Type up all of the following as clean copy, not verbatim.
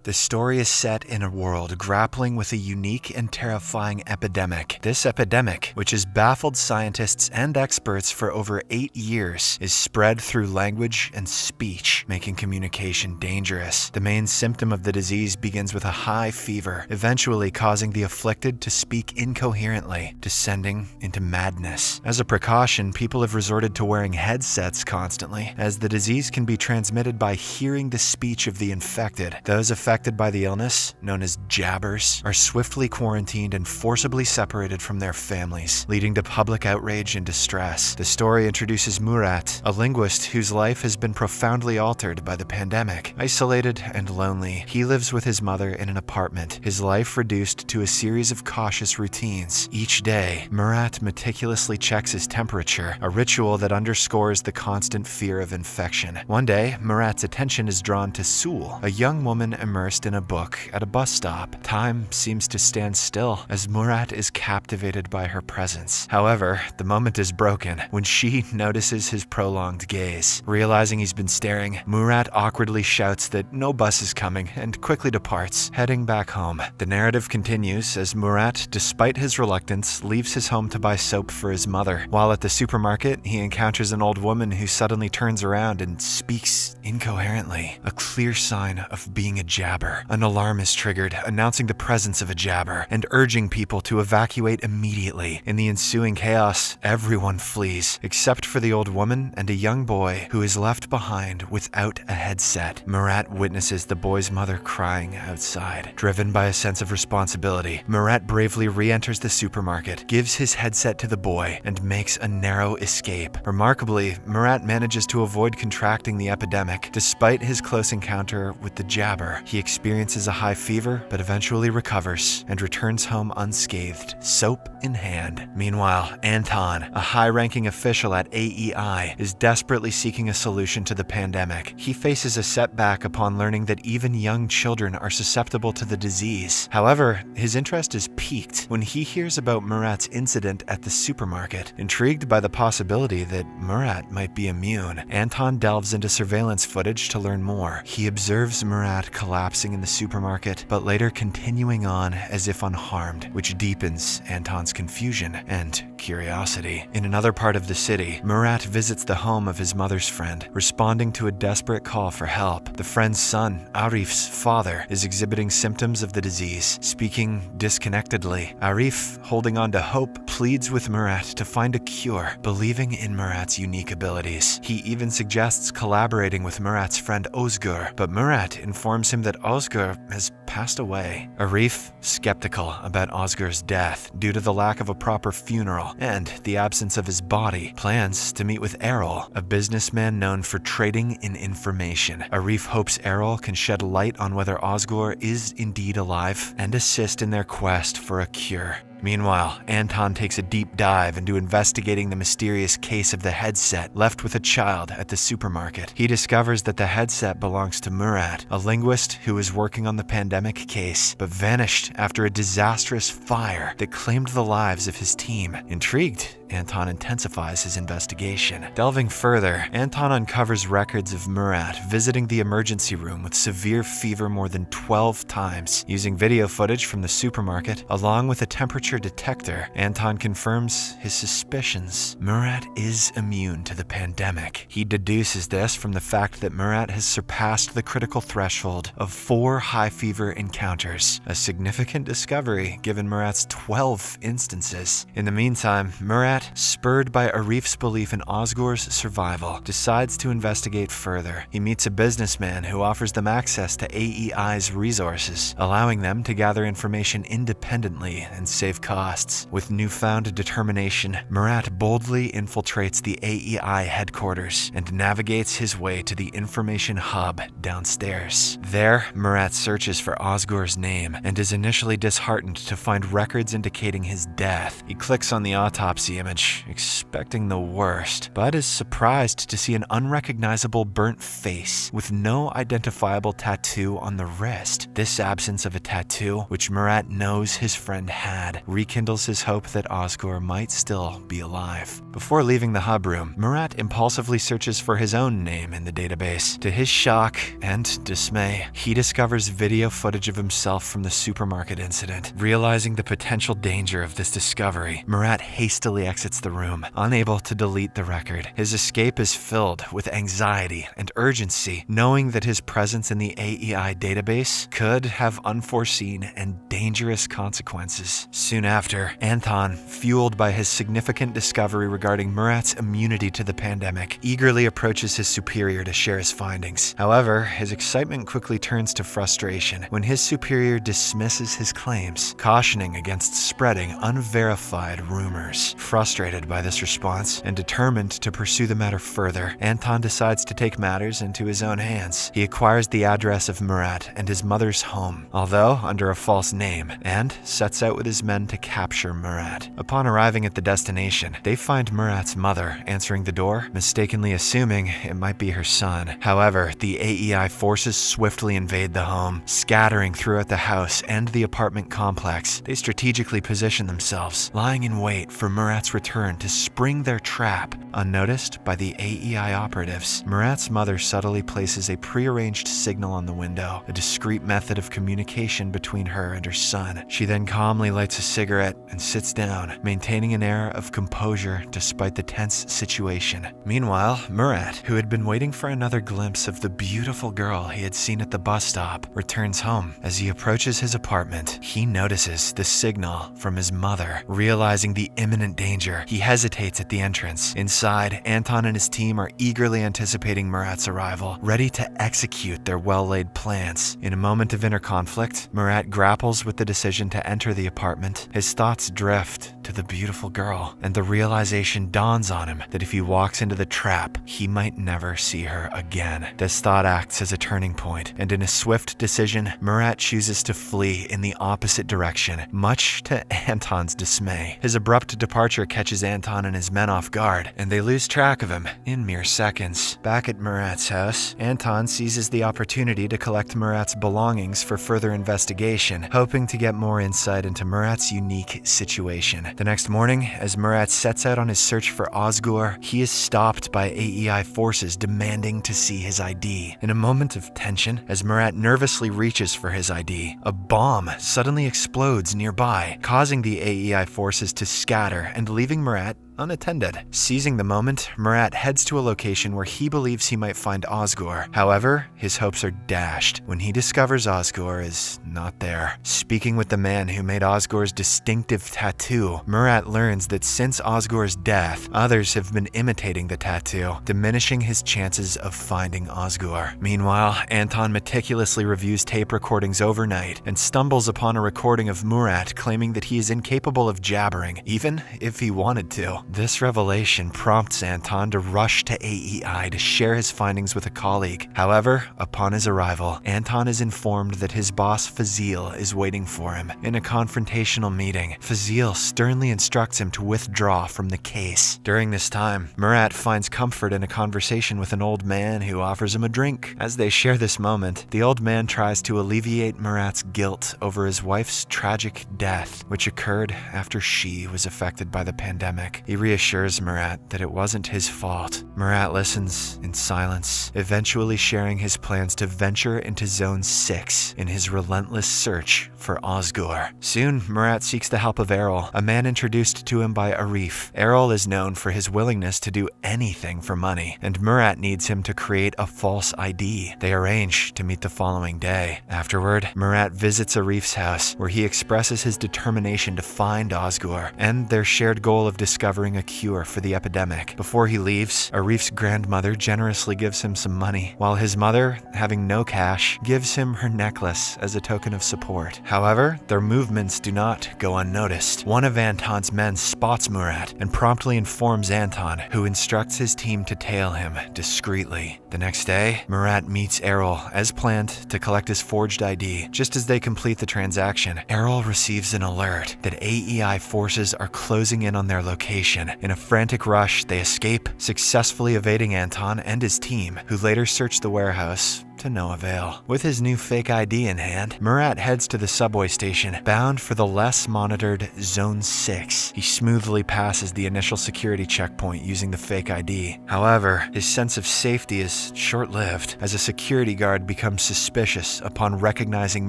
The story is set in a world grappling with a unique and terrifying epidemic. This epidemic, which has baffled scientists and experts for over 8 years, is spread through language and speech, making communication dangerous. The main symptom of the disease begins with a high fever, eventually causing the afflicted to speak incoherently, descending into madness. As a precaution, people have resorted to wearing headsets constantly, as the disease can be transmitted by hearing the speech of the infected. Those affected by the illness, known as jabbers, are swiftly quarantined and forcibly separated from their families, leading to public outrage and distress. The story introduces Murat, a linguist whose life has been profoundly altered by the pandemic. Isolated and lonely, he lives with his mother in an apartment, his life reduced to a series of cautious routines. Each day, Murat meticulously checks his temperature, a ritual that underscores the constant fear of infection. One day, Murat's attention is drawn to Sul, a young woman immersed in a book at a bus stop. Time seems to stand still as Murat is captivated by her presence. However, the moment is broken when she notices his prolonged gaze. Realizing he's been staring, Murat awkwardly shouts that no bus is coming and quickly departs, heading back home. The narrative continues as Murat, despite his reluctance, leaves his home to buy soap for his mother. While at the supermarket, he encounters an old woman who suddenly turns around and speaks incoherently, a clear sign of being a jabber. An alarm is triggered, announcing the presence of a jabber and urging people to evacuate immediately. In the ensuing chaos, everyone flees, except for the old woman and a young boy who is left behind without a headset. Murat witnesses the boy's mother crying outside. Driven by a sense of responsibility, Murat bravely re-enters the supermarket, gives his headset to the boy, and makes a narrow escape. Remarkably, Murat manages to avoid contracting the epidemic. Despite his close encounter with the jabber, he experiences a high fever, but eventually recovers and returns home unscathed, soap in hand. Meanwhile, Anton, a high-ranking official at AEI, is desperately seeking a solution to the pandemic. He faces a setback upon learning that even young children are susceptible to the disease. However, his interest is piqued when he hears about Murat's incident at the supermarket. Intrigued by the possibility that Murat might be immune, Anton delves into surveillance footage to learn more. He observes Murat collapsing in the supermarket, but later continuing on as if unharmed, which deepens Anton's confusion and curiosity. In another part of the city, Murat visits the home of his mother's friend, responding to a desperate call for help. The friend's son, Arif's father, is exhibiting symptoms of the disease, speaking disconnectedly. Arif, holding on to hope, pleads with Murat to find a cure, believing in Murat's unique abilities. He even suggests collaborating with Murat's friend Ozgur, but Murat informs him that Ozgur has passed away. Arif, skeptical about Ozgur's death due to the lack of a proper funeral and the absence of his body, plans to meet with Errol, a businessman known for trading in information. Arif hopes Errol can shed light on whether Ozgur is indeed alive and assist in their quest for a cure. Meanwhile, Anton takes a deep dive into investigating the mysterious case of the headset left with a child at the supermarket. He discovers that the headset belongs to Murat, a linguist who was working on the pandemic case, but vanished after a disastrous fire that claimed the lives of his team. Intrigued, Anton intensifies his investigation. Delving further, Anton uncovers records of Murat visiting the emergency room with severe fever more than 12 times. Using video footage from the supermarket, along with a temperature detector, Anton confirms his suspicions. Murat is immune to the pandemic. He deduces this from the fact that Murat has surpassed the critical threshold of 4 high fever encounters, a significant discovery given Murat's 12 instances. In the meantime, Murat, spurred by Arif's belief in Ozgur's survival, decides to investigate further. He meets a businessman who offers them access to AEI's resources, allowing them to gather information independently and save costs. With newfound determination, Murat boldly infiltrates the AEI headquarters and navigates his way to the information hub downstairs. There, Murat searches for Ozgur's name and is initially disheartened to find records indicating his death. He clicks on the autopsy damage, expecting the worst, but is surprised to see an unrecognizable burnt face with no identifiable tattoo on the wrist. This absence of a tattoo, which Murat knows his friend had, rekindles his hope that Ozgur might still be alive. Before leaving the hub room, Murat impulsively searches for his own name in the database. To his shock and dismay, he discovers video footage of himself from the supermarket incident. Realizing the potential danger of this discovery, Murat hastily exits the room, unable to delete the record. His escape is filled with anxiety and urgency, knowing that his presence in the AEI database could have unforeseen and dangerous consequences. Soon after, Anton, fueled by his significant discovery regarding Murat's immunity to the pandemic, eagerly approaches his superior to share his findings. However, his excitement quickly turns to frustration when his superior dismisses his claims, cautioning against spreading unverified rumors. Frustrated by this response and determined to pursue the matter further, Anton decides to take matters into his own hands. He acquires the address of Murat and his mother's home, although under a false name, and sets out with his men to capture Murat. Upon arriving at the destination, they find Murat's mother answering the door, mistakenly assuming it might be her son. However, the AEI forces swiftly invade the home, scattering throughout the house and the apartment complex. They strategically position themselves, lying in wait for Murat's return to spring their trap. Unnoticed by the AEI operatives, Murat's mother subtly places a prearranged signal on the window, a discreet method of communication between her and her son. She then calmly lights a cigarette and sits down, maintaining an air of composure despite the tense situation. Meanwhile, Murat, who had been waiting for another glimpse of the beautiful girl he had seen at the bus stop, returns home. As he approaches his apartment, he notices the signal from his mother. Realizing the imminent danger, he hesitates at the entrance. Inside, Anton and his team are eagerly anticipating Murat's arrival, ready to execute their well-laid plans. In a moment of inner conflict, Murat grapples with the decision to enter the apartment. His thoughts drift to the beautiful girl, and the realization dawns on him that if he walks into the trap, he might never see her again. This thought acts as a turning point, and in a swift decision, Murat chooses to flee in the opposite direction, much to Anton's dismay. His abrupt departure catches Anton and his men off guard, and they lose track of him in mere seconds. Back at Murat's house, Anton seizes the opportunity to collect Murat's belongings for further investigation, hoping to get more insight into Murat's unique situation. The next morning, as Murat sets out on his search for Ozgur, he is stopped by AEI forces demanding to see his ID. In a moment of tension, as Murat nervously reaches for his ID, a bomb suddenly explodes nearby, causing the AEI forces to scatter and leaving Murat unattended. Seizing the moment, Murat heads to a location where he believes he might find Ozgur. However, his hopes are dashed when he discovers Ozgur is not there. Speaking with the man who made Ozgur's distinctive tattoo, Murat learns that since Ozgur's death, others have been imitating the tattoo, diminishing his chances of finding Ozgur. Meanwhile, Anton meticulously reviews tape recordings overnight and stumbles upon a recording of Murat claiming that he is incapable of jabbering, even if he wanted to. This revelation prompts Anton to rush to AEI to share his findings with a colleague. However, upon his arrival, Anton is informed that his boss Fazil is waiting for him. In a confrontational meeting, Fazil sternly instructs him to withdraw from the case. During this time, Murat finds comfort in a conversation with an old man who offers him a drink. As they share this moment, the old man tries to alleviate Murat's guilt over his wife's tragic death, which occurred after she was affected by the pandemic. He reassures Murat that it wasn't his fault. Murat listens in silence, eventually sharing his plans to venture into Zone 6 in his relentless search for Ozgur. Soon, Murat seeks the help of Errol, a man introduced to him by Arif. Errol is known for his willingness to do anything for money, and Murat needs him to create a false ID. They arrange to meet the following day. Afterward, Murat visits Arif's house, where he expresses his determination to find Ozgur and their shared goal of discovering a cure for the epidemic. Before he leaves, Arif's grandmother generously gives him some money, while his mother, having no cash, gives him her necklace as a token of support. However, their movements do not go unnoticed. One of Anton's men spots Murat and promptly informs Anton, who instructs his team to tail him discreetly. The next day, Murat meets Errol as planned to collect his forged ID. Just as they complete the transaction, Errol receives an alert that AEI forces are closing in on their location. In a frantic rush, they escape, successfully evading Anton and his team, who later search the warehouse to no avail. With his new fake ID in hand, Murat heads to the subway station, bound for the less monitored Zone 6. He smoothly passes the initial security checkpoint using the fake ID. However, his sense of safety is short-lived, as a security guard becomes suspicious upon recognizing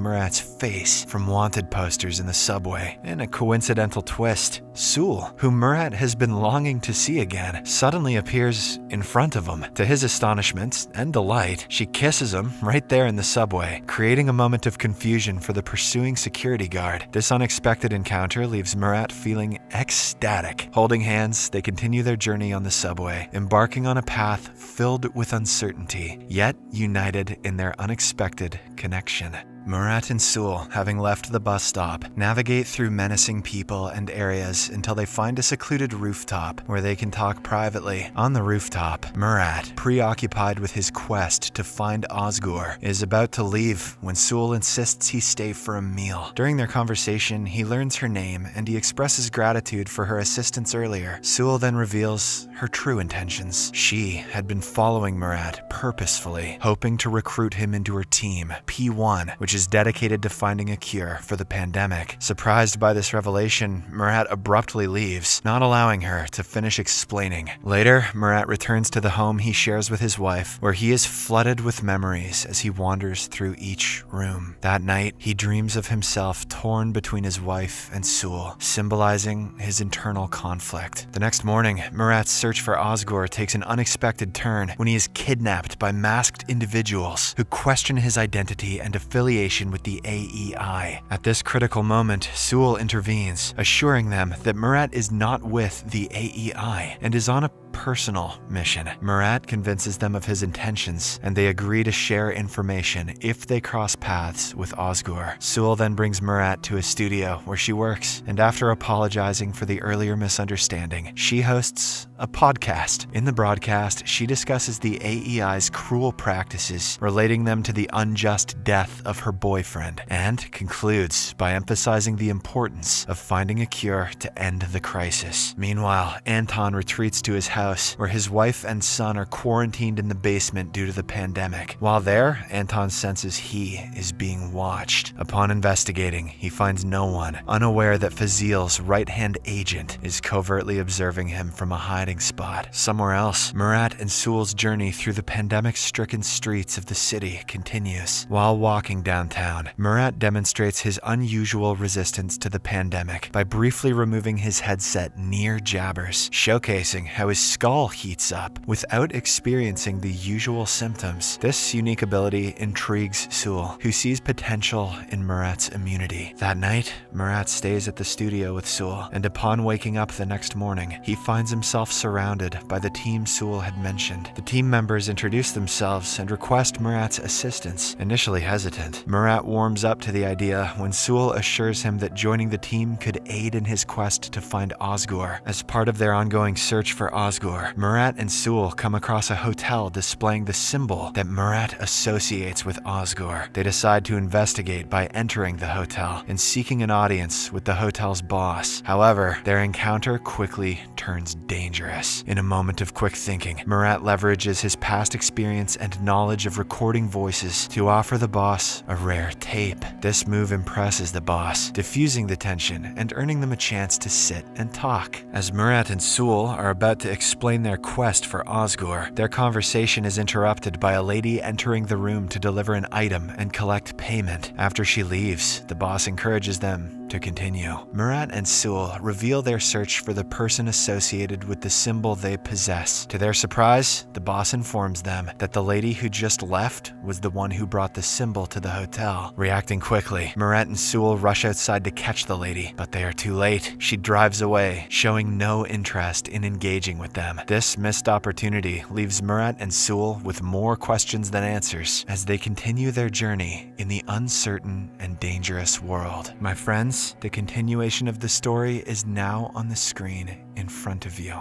Murat's face from wanted posters in the subway. In a coincidental twist, Sul, whom Murat has been longing to see again, suddenly appears in front of him. To his astonishment and delight, she kisses him right there in the subway, creating a moment of confusion for the pursuing security guard. This unexpected encounter leaves Murat feeling ecstatic. Holding hands, they continue their journey on the subway, embarking on a path filled with uncertainty, yet united in their unexpected connection. Murat and Sul, having left the bus stop, navigate through menacing people and areas until they find a secluded rooftop where they can talk privately. On the rooftop, Murat, preoccupied with his quest to find Osgur, is about to leave when Sul insists he stay for a meal. During their conversation, he learns her name and he expresses gratitude for her assistance earlier. Sul then reveals her true intentions. She had been following Murat purposefully, hoping to recruit him into her team, P1, which is dedicated to finding a cure for the pandemic. Surprised by this revelation, Murat abruptly leaves, not allowing her to finish explaining. Later, Murat returns to the home he shares with his wife, where he is flooded with memories as he wanders through each room. That night, he dreams of himself torn between his wife and Sul, symbolizing his internal conflict. The next morning, Murat's search for Osgur takes an unexpected turn when he is kidnapped by masked individuals who question his identity and affiliation with the AEI. At this critical moment, Sul intervenes, assuring them that Murat is not with the AEI and is on a personal mission. Murat convinces them of his intentions, and they agree to share information if they cross paths with Osgur. Sul then brings Murat to a studio where she works, and after apologizing for the earlier misunderstanding, she hosts a podcast. In the broadcast, she discusses the AEI's cruel practices, relating them to the unjust death of her boyfriend, and concludes by emphasizing the importance of finding a cure to end the crisis. Meanwhile, Anton retreats to his house, where his wife and son are quarantined in the basement due to the pandemic. While there, Anton senses he is being watched. Upon investigating, he finds no one, unaware that Fazil's right-hand agent is covertly observing him from a hiding spot. Somewhere else, Murat and Sul's journey through the pandemic-stricken streets of the city continues. While walking downtown, Murat demonstrates his unusual resistance to the pandemic by briefly removing his headset near Jabber's, showcasing how his skull heats up without experiencing the usual symptoms. This unique ability intrigues Sul, who sees potential in Murat's immunity. That night, Murat stays at the studio with Sul, and upon waking up the next morning, he finds himself surrounded by the team Sul had mentioned. The team members introduce themselves and request Murat's assistance. Initially hesitant, Murat warms up to the idea when Sul assures him that joining the team could aid in his quest to find Osgur. As part of their ongoing search for Osgur, Murat and Sul come across a hotel displaying the symbol that Murat associates with Osgur. They decide to investigate by entering the hotel and seeking an audience with the hotel's boss. However, their encounter quickly turns dangerous. In a moment of quick thinking, Murat leverages his past experience and knowledge of recording voices to offer the boss a rare tape. This move impresses the boss, diffusing the tension and earning them a chance to sit and talk. As Murat and Sul are about to explain their quest for Osgur, their conversation is interrupted by a lady entering the room to deliver an item and collect payment. After she leaves, the boss encourages them to continue. Murat and Sewell reveal their search for the person associated with the symbol they possess. To their surprise, the boss informs them that the lady who just left was the one who brought the symbol to the hotel. Reacting quickly, Murat and Sewell rush outside to catch the lady, but they are too late. She drives away, showing no interest in engaging with them. This missed opportunity leaves Murat and Sewell with more questions than answers as they continue their journey in the uncertain and dangerous world. My friends, the continuation of the story is now on the screen in front of you.